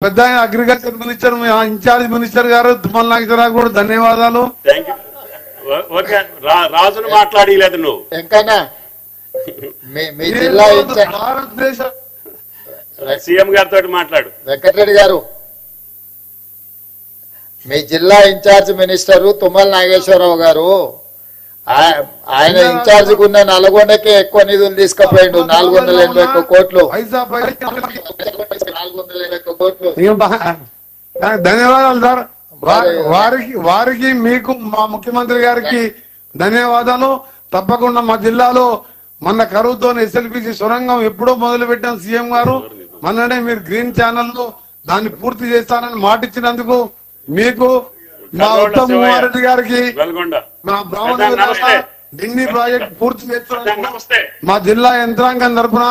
పెద్ద agriculture minister incharge minister గారు తుమ్మల నాగేశ్వరరావు కూడా ధన్యవాదాలు. రాజును మాట్లాడలేదు నువ్వు ఎంకన్నా మీ జిల్లా భారతదేశ సీఎం గారితో మాట్లాడు. వెంకటరెడ్డి గారు, మీ జిల్లా ఇన్ఛార్జ్ మినిస్టర్ తుమ్మల నాగేశ్వరరావు గారు ఆయన ఇన్ఛార్జ్ ఉన్న నల్గొండకే ఎక్కువ నిధులు తీసుకుపోయిండు. 481 కోట్లు. 481 కోట్లు. ధన్యవాదాలు సార్. వారికి మీకు మా ముఖ్యమంత్రి గారికి ధన్యవాదాలు. తప్పకుండా మా జిల్లాలో మన కరువుతో ఎస్ఎల్పిసి సొరంగం ఎప్పుడో మొదలు పెట్టాం సీఎం గారు. మొన్ననే మీరు గ్రీన్ ఛానల్ లో దాన్ని పూర్తి చేస్తానని మాటిచ్చినందుకు మీకు, మా ఉత్తమ్ కుమార్ రెడ్డి గారికి, మా బ్రాహ్మణ ఢిల్లీ ప్రాజెక్ట్ పూర్తి చేస్తున్నందుకు మా జిల్లా యంత్రాంగం తరఫున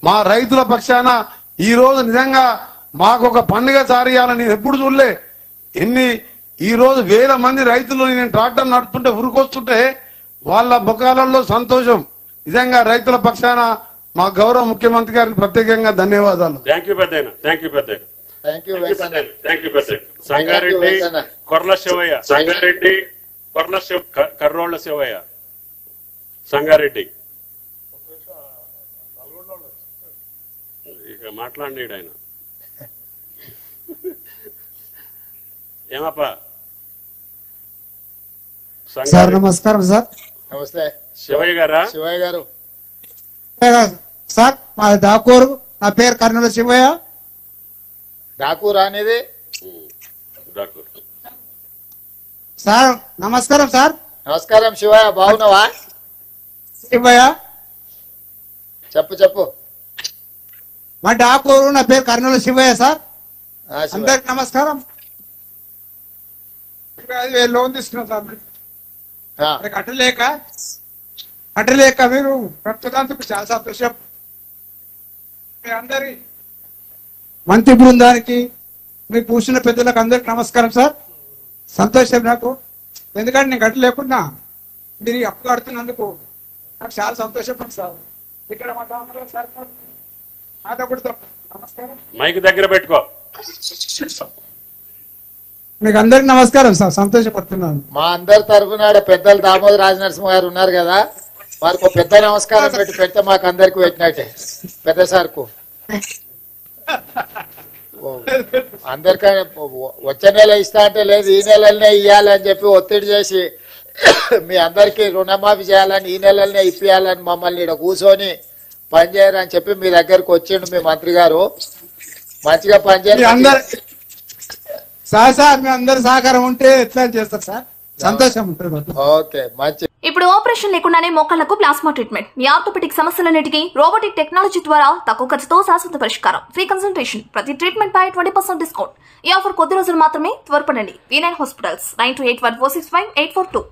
మా రైతుల పక్షాన ఈ రోజు నిజంగా మాకు ఒక పండుగ సారియాలని ఎప్పుడు చూడలే. ఈ రోజు వేల మంది రైతులు నేను ట్రాక్టర్ నడుపుతుంటే ఉరికొస్తుంటే వాళ్ళ ముఖాలలో సంతోషం. నిజంగా రైతుల పక్షాన మా గౌరవ ముఖ్యమంత్రి గారికి ప్రత్యేకంగా ధన్యవాదాలు. సంగారెడ్డి కొర్ల శివయ్య, కర్రోళ్ల శివయ్య, సంగారెడ్డి ఇక మాట్లాడి ఆయన ఏమప్పా? సార్ నమస్కారం సార్. నమస్తే శివయ్య గారా? శివయ్య గారు సార్, మా దాకూరు, నా పేరు కర్నూలు శివయ్య. డాకూర్ అనేది సార్ నమస్కారం సార్. నమస్కారం శివయ్య, బాగున్నావా? శివయ్య చెప్పు. మా డాకూరు, నా పేరు కర్నూలు శివయ్య సార్. అందరికి నమస్కారం. 5,000 లోన్ తీసుకున్నాం సార్. కట్టలేక మీరు కట్టడానికి చాలా సంతోషం. మీ అందరి మంత్రి బృందానికి, మీరు కూర్చున్న పెద్దలకు అందరికి నమస్కారం సార్. సంతోషం నాకు, ఎందుకంటే నేను కట్టలేకున్నా మీరు అప్పు కడుతున్నందుకు నాకు చాలా సంతోషం సార్. ఇక్కడ మా సార్ నమస్కారం. మైక్ దగ్గర పెట్టుకో. మీకు అందరికి నమస్కారం సార్, సంతోషపడుతున్నాను. మా అందరి తరఫున పెద్దలు దామోదర్ రాజనరసింహ గారు ఉన్నారు కదా, వారికి ఒక పెద్ద నమస్కారం పెడితే మాకు అందరికి పెట్టినట్టే. పెద్ద సార్కు అందరికీ వచ్చే నెల ఇస్తా అంటే లేదు, ఈ నెలలనే ఇవ్వాలని చెప్పి ఒత్తిడి చేసి మీ అందరికి రుణమాఫీ చేయాలని, ఈ నెలలనే ఇప్పియాలని మమ్మల్ని ఇక్కడ కూర్చొని పనిచేయరని చెప్పి మీ దగ్గరకు వచ్చిండు మీ మంత్రి గారు. మంచిగా పనిచేయాలి సార్. మీ అందరి సహకారం ఉంటే ఎట్లా చేస్తారు సార్, సంతోషం ఉంటుంది. ఓకే, మంచి. ఇప్పుడు ఆపరేషన్ లేకుండానే మోకాళ్లకు ప్లాస్మా ట్రీట్మెంట్. మీ ఆర్థోపెడిక్ సమస్యలన్నిటికీ రోబోటిక్ టెక్నాలజీ ద్వారా తక్కువ ఖర్చుతో శాశ్వత పరిష్కారం. Free consultation. ప్రతి ట్రీట్మెంట్ పై 20% డిస్కౌంట్. ఈ ఆఫర్ కొద్ది రోజులు మాత్రమే. త్వరపడండి. V9 hospitals 9281465842.